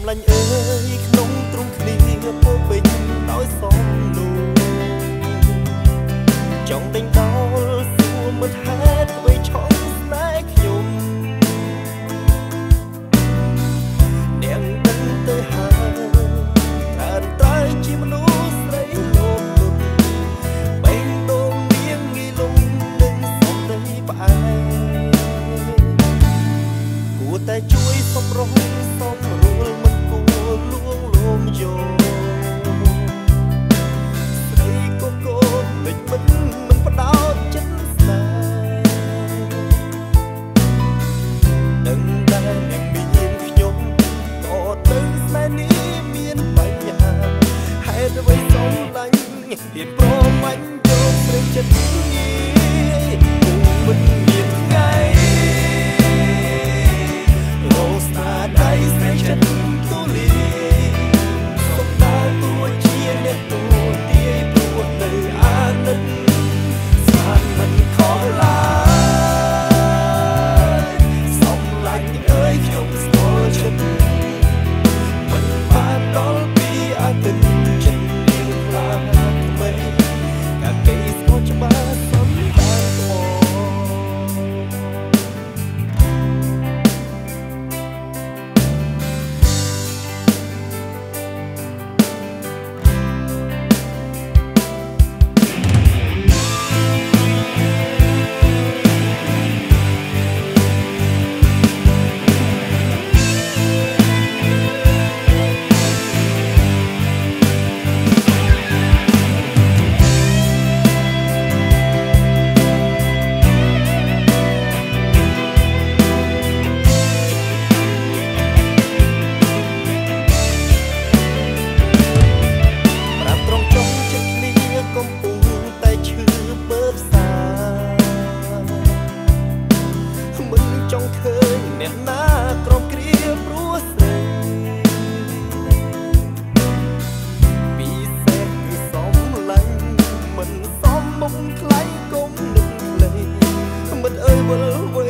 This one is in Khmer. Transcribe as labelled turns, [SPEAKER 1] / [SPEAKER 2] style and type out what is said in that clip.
[SPEAKER 1] លាញ់អើយក្នុងទ្រង់គ្នាពោពេញដោយសំនួរចង់ដេញដោលសួរមិនហេតុអ្វីឆក់ស្នេហ៍ខ្ញុំនាងដឹងទៅហើយថាត្រូវជាមនុស្សស្រីលោកទុនបេងដូងនាងងាយលងនឹងសំដីផ្អែមគួរតែជួយសម្រុងសម្រួលមិនគួរលួងលោមយកស្រីកូនកូនមិនបដោតចិត្តស្នេហ៍ដឹងតែនាងមានខ្ញុំក៏ដឹងស្នេហ៍នេះមានបញ្ហាហេតុអ្វីសូមឡាញ់ហ៊ានប្រមាញ់យកស្រីចិត្តងាយគង់មិនមានថ្ងៃរោស្នាដៃស្រីចិត្តទូលាសុំដើរតួជាអ្នកទូទាយព្រោះនៅអាណិតស្មានមិនខុសឡើយសំឡាញ់អើយខ្ញុំស្គាល់ចិត្តមិនបានដល់ពីអាទិត្យចិត្តនាងខ្លាថ្មីកាគេស្គាល់ច្បាស់សំបានថ្មចង់ឃើញអ្នកណាក្រំគ្រាព្រោះស្រីពិសេសគឺសំឡាញ់មិនសមមុខខ្លាញ់គុំនឹងភ្លេងមិនអើយវល់